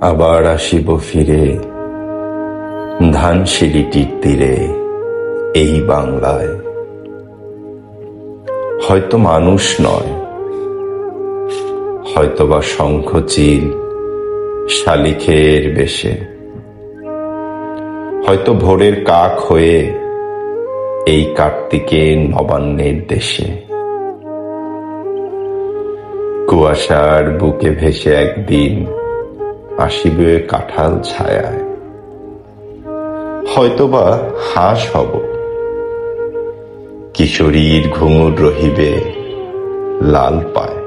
আবার আসিব ফিরে ধানসিঁড়িটির তীরে এই বাংলায়। হয়তো মানুষ নয়, হয়তোবা শঙ্খচিল শালিখের বেশে, হয়তো ভোরের কাক হয়ে এই কার্তিকের নবান্নের দেশে। কুয়াশার বুকে ভেসে একদিন আসিবে কাঁঠাল ছায়ায়, হয়তোবা হাঁস হব, কিশোরীর ঘুঙুর রহিবে লাল পায়।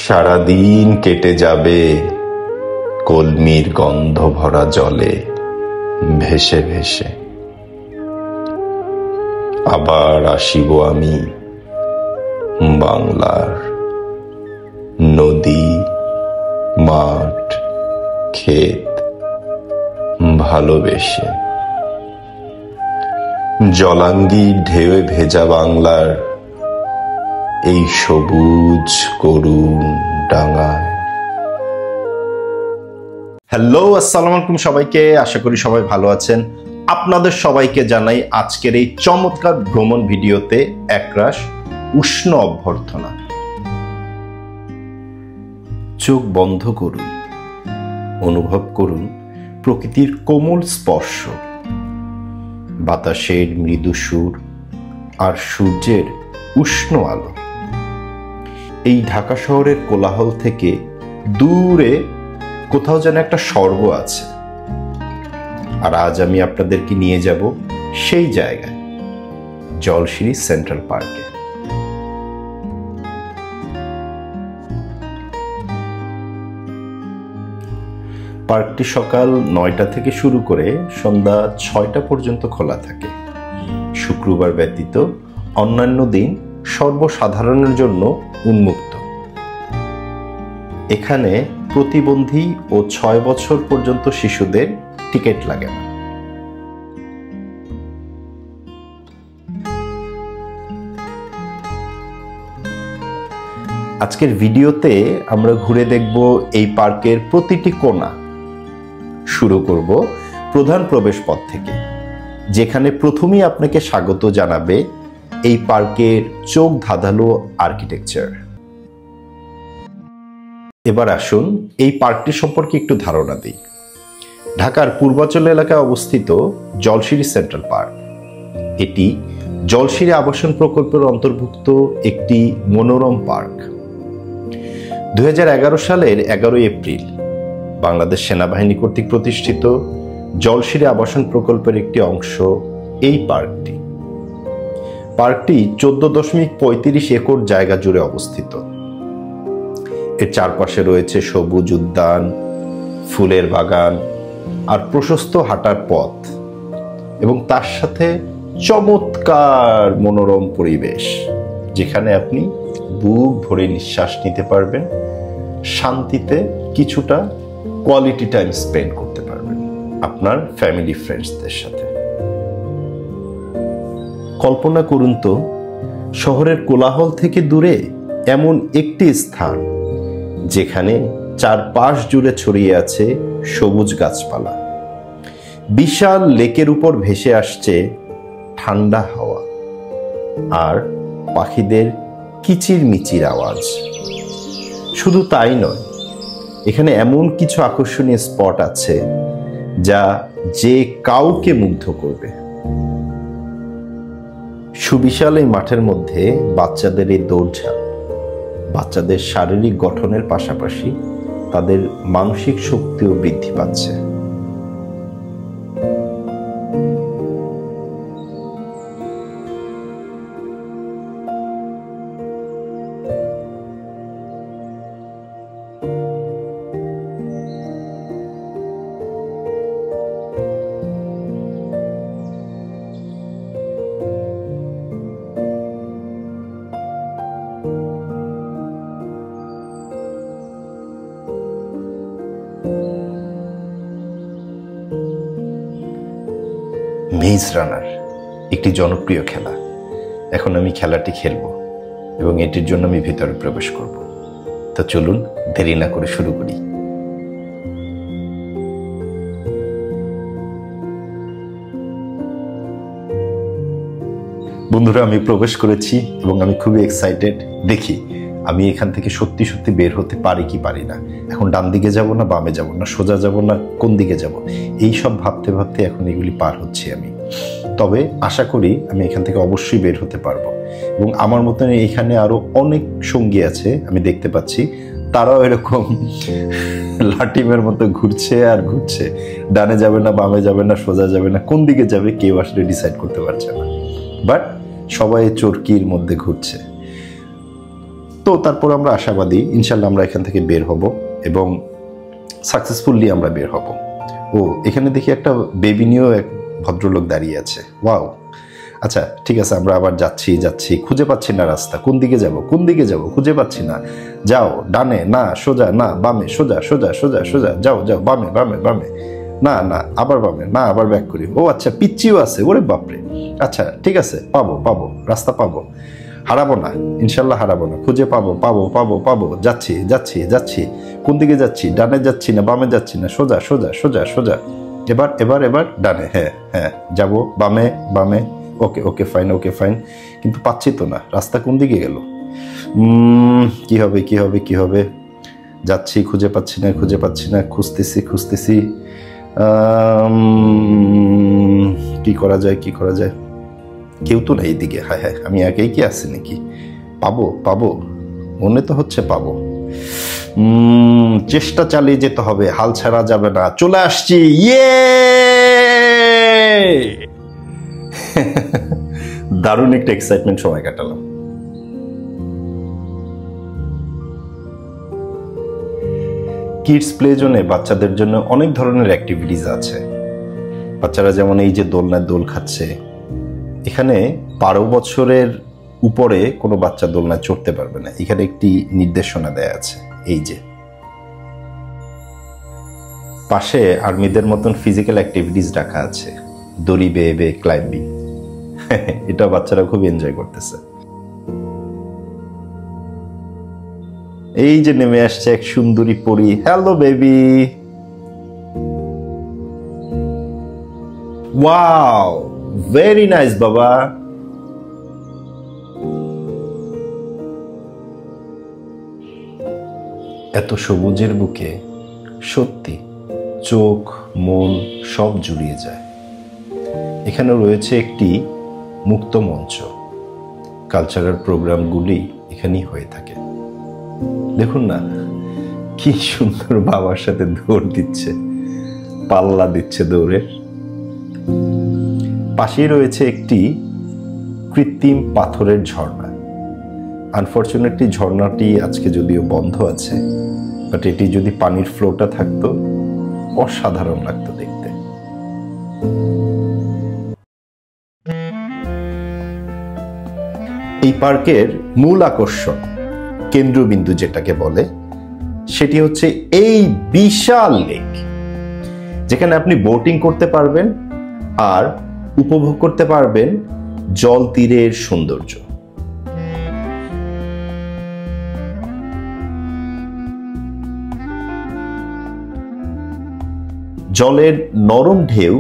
সারাদিন কেটে যাবে কলমির গন্ধ ভরা জলে ভেসে ভেসে। আবার আসিব আমি বাংলার নদী, মাঠ, ক্ষেত ভালোবেসে। জলাঙ্গির ঢেউয়ে ভেজা বাংলার এই সবুজ করুণ ডাঙায়। হ্যালো, আসসালামু আলাইকুম সবাইকে। আশা করি সবাই ভালো আছেন। আপনাদের সবাইকে জানাই আজকের এই চমৎকার ভ্রমণ ভিডিওতে একরাশ উষ্ণ অভ্যর্থনা। চোখ বন্ধ করুন, অনুভব করুন প্রকৃতির কোমল স্পর্শ, বাতাসের মৃদু সুর আর সূর্যের উষ্ণ আলো। এই ঢাকা শহরের কোলাহল থেকে দূরে কোথাও যেন একটা স্বর্গ আছে। আর আজ আমি আপনাদেরকে নিয়ে যাব সেই জায়গায়, জলশিরি সেন্ট্রাল পার্কে। পার্কটি সকাল 9টা থেকে শুরু করে সন্ধ্যা 6টা পর্যন্ত খোলা থাকে। শুক্রবার ব্যতীত অন্যান্য দিন সর্বসাধারণের জন্য উন্মুক্ত। এখানে প্রতিবন্ধী ও 6 বছর পর্যন্ত শিশুদের টিকিট লাগে না। আজকের ভিডিওতে আমরা ঘুরে দেখব এই পার্কের প্রতিটি কোণা। শুরু করব প্রধান প্রবেশ পথ থেকে, যেখানে প্রথমেই আপনাকে স্বাগত জানাবে এই পার্কের চোখ ধাঁধানো আর্কিটেকচার। এবার আসুন এই পার্কটি সম্পর্কে একটু ধারণা দিই। ঢাকার পূর্বাঞ্চল এলাকায় অবস্থিত জলশিরি সেন্ট্রাল পার্ক। এটি জলশিরি আবাসন প্রকল্পের অন্তর্ভুক্ত একটি মনোরম পার্ক। 2011 সালের 11 এপ্রিল বাংলাদেশ সেনাবাহিনী কর্তৃক প্রতিষ্ঠিত জলশিরি আবাসন প্রকল্পের একটি অংশ এই পার্কটি। পার্কটি 14.35 একর জায়গা জুড়ে অবস্থিত। এর চারপাশে রয়েছে সবুজ উদ্যান, ফুলের বাগান আর প্রশস্ত হাঁটার পথ, এবং তার সাথে চমৎকার মনোরম পরিবেশ, যেখানে আপনি বুক ভরে নিঃশ্বাস নিতে পারবেন, শান্তিতে কিছুটা কোয়ালিটি টাইম স্পেন্ড করতে পারবেন আপনার ফ্যামিলি ফ্রেন্ডসদের সাথে। কল্পনা করুন তো, শহরের কোলাহল থেকে দূরে এমন একটি স্থান যেখানে চারপাশ জুড়ে ছড়িয়ে আছে সবুজ গাছপালা, বিশাল লেকের উপর ভেসে আসছে ঠান্ডা হাওয়া আর পাখিদের কিচিরমিচির আওয়াজ। শুধু তাই নয়, এখানে এমন কিছু আকর্ষণীয় স্পট আছে যা যে কাউকে মুগ্ধ করবে। সুবিশাল এই মাঠের মধ্যে বাচ্চাদের এই দৌড়ঝাঁপ বাচ্চাদের শারীরিক গঠনের পাশাপাশি তাদের মানসিক শক্তিও বৃদ্ধি পাচ্ছে। মেজ রানার একটি জনপ্রিয় খেলা। এখন আমি খেলাটি খেলব এবং এটির জন্য আমি ভিতরে প্রবেশ করব। তো চলুন দেরি না করে শুরু করি। বন্ধুরা, আমি প্রবেশ করেছি এবং আমি খুবই এক্সাইটেড। দেখি আমি এখান থেকে সত্যি সত্যি বের হতে পারি কি পারি না। এখন ডান দিকে যাব না বামে যাব না সোজা যাব না কোন দিকে যাব, এই সব ভাবতে ভাবতে এখন এগুলি পার হচ্ছি আমি। তবে আশা করি আমি এখান থেকে অবশ্যই বের হতে পারবো। এবং আমার মতন এখানে আরো অনেক সঙ্গী আছে আমি দেখতে পাচ্ছি, তারাও এরকম লাটিমের মতো ঘুরছে আর ঘুরছে। ডানে যাবে না বামে যাবে না সোজা যাবে না কোন দিকে যাবে কেউ আসলে ডিসাইড করতে পারছে না, বাট সবাই চরকির মধ্যে ঘুরছে। তো তারপর আমরা আশাবাদী ইনশাল্লাহ আমরা এখান থেকে বের হব এবং সাকসেসফুলি আমরা বের হব। ও এখানে দেখি একটা বেবি নিয়েও এক ভদ্রলোক দাঁড়িয়ে আছে। ওয়াও, আচ্ছা ঠিক আছে, আমরা আবার যাচ্ছি খুঁজে পাচ্ছি না রাস্তা। কোন দিকে যাব খুঁজে পাচ্ছি না। যাও ডানে, না সোজা, না বামে, সোজা সোজা সোজা সোজা, যাও বামে বামে বামে, না না আবার বামে, না আবার ব্যাক করি। ও আচ্ছা পিচ্চিও আছে, ওরে বাপরে। আচ্ছা ঠিক আছে, পাবো রাস্তা পাবো, হারাবো না ইনশাল্লাহ, হারাবো না, খুঁজে পাবো। যাচ্ছি। কোন দিকে যাচ্ছি? ডানে যাচ্ছি না বামে যাচ্ছি না, সোজা সোজা সোজা সোজা। এবার ডানে, হ্যাঁ যাবো বামে। ওকে ফাইন, কিন্তু পাচ্ছি তো না রাস্তা, কোন দিকে গেল? কি হবে? যাচ্ছি খুঁজে পাচ্ছি না, খুঁজতেছি। কি করা যায়? কেউ তো না এইদিকে। হ্যাঁ আমি একাই কি আছি নাকি? পাবো মনে তো হচ্ছে পাবো। চেষ্টা চালিয়ে যেতে হবে, হাল ছাড়া যাবে না। চলে আসছি, ইয়ে! দারুণ একটা এক্সাইটমেন্ট সময় কাটালাম। কিডস প্লে জোনে বাচ্চাদের জন্য অনেক ধরনের অ্যাক্টিভিটিস আছে। বাচ্চারা যেমন এই যে দোলনায় দোল খাচ্ছে। এখানে 12 বছরের উপরে কোনো বাচ্চা দোলনায় চড়তে পারবে না, এখানে একটি নির্দেশনা দেয়া আছে। এই যে পাশে আর্মিদের মতন ফিজিক্যাল অ্যাক্টিভিটিস রাখা আছে, দড়ি বেয়ে ক্লাইম্বিং। এটা বাচ্চারা খুব এনজয় করতেছে। এই যে নেমে আসছে এক সুন্দরী পরী। Hello baby. Wow, very nice বাবা। এত সবুজের বুকে সত্যি চোখ মন সব জুড়িয়ে যায়। এখানে রয়েছে একটি মুক্ত মঞ্চ, কালচারাল প্রোগ্রামগুলি এখানেই হয়ে থাকে। দেখুন না কি সুন্দর বাবার সাথে দৌড় দিচ্ছে, পাল্লা দিচ্ছে দৌড়ের। পাশেই রয়েছে একটি কৃত্রিম পাথরের ঝর্ণা। আনফরচুনেটলি ঝর্ণাটি আজকে যদিও বন্ধ আছে, বাট এটি যদি পানির ফ্লোটা থাকতো অসাধারণ লাগতো দেখতে। এই পার্কের মূল আকর্ষণ, কেন্দ্রবিন্দু যেটাকে বলে, সেটি হচ্ছে এই বিশাল লেক, যেখানে আপনি বোটিং করতে পারবেন আর উপভোগ করতে পারবেন জল তীরের সৌন্দর্য। জলের নরম ঢেউ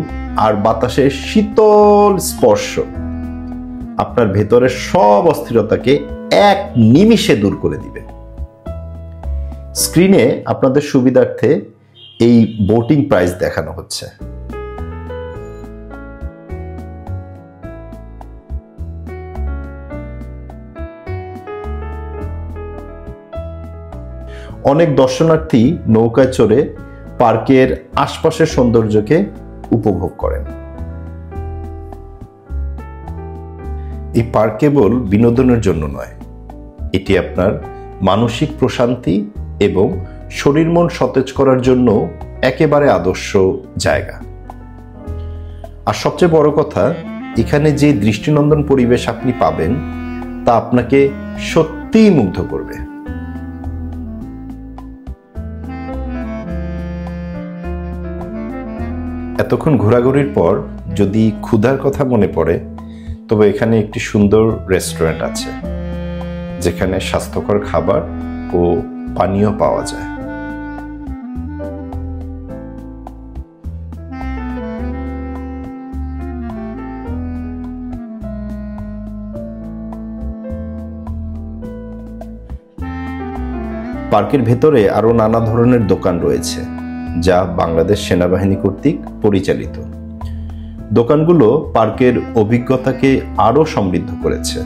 আর বাতাসের শীতল স্পর্শ আপনার ভেতরের সব অস্থিরতাকে এক নিমিষে দূর করে দিবে। স্ক্রিনে আপনাদের সুবিধার্থে এই বোটিং প্রাইস দেখানো হচ্ছে। অনেক দর্শনার্থী নৌকায় চড়ে পার্কের আশপাশের সৌন্দর্যকে উপভোগ করেন। এই পার্ক কেবল বিনোদনের জন্য নয়, এটি আপনার মানসিক প্রশান্তি এবং শরীর মন সতেজ করার জন্য একেবারে আদর্শ জায়গা। আর সবচেয়ে বড় কথা, এখানে যে দৃষ্টিনন্দন পরিবেশ আপনি পাবেন তা আপনাকে সত্যিই মুগ্ধ করবে। এতক্ষণ ঘোরাঘুরির পর যদি ক্ষুধার কথা মনে পড়ে, তবে এখানে একটি সুন্দর রেস্টুরেন্ট আছে যেখানে স্বাস্থ্যকর খাবার ও পানীয় পাওয়া যায়। পার্কের ভেতরে আরো নানা ধরনের দোকান রয়েছে, যা বাংলাদেশ সেনাবাহিনী কর্তৃক পরিচালিত। দোকানগুলো পার্কের অভিজ্ঞতাকে আরো সমৃদ্ধ করেছে।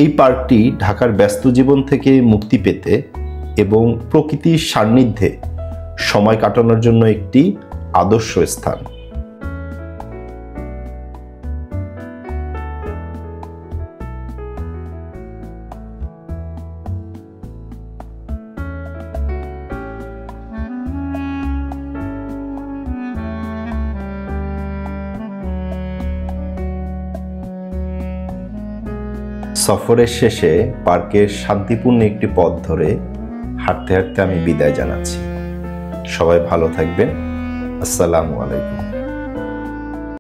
এই পার্কটি ঢাকার ব্যস্ত জীবন থেকে মুক্তি পেতে এবং প্রকৃতির সান্নিধ্যে সময় কাটানোর জন্য একটি আদর্শ স্থান। সফরের শেষে পার্কের শান্তিপূর্ণ একটি পথ ধরে হাঁটতে হাঁটতে আমি বিদায় জানাচ্ছি। সবাই ভালো থাকবেন। আসসালামু আলাইকুম।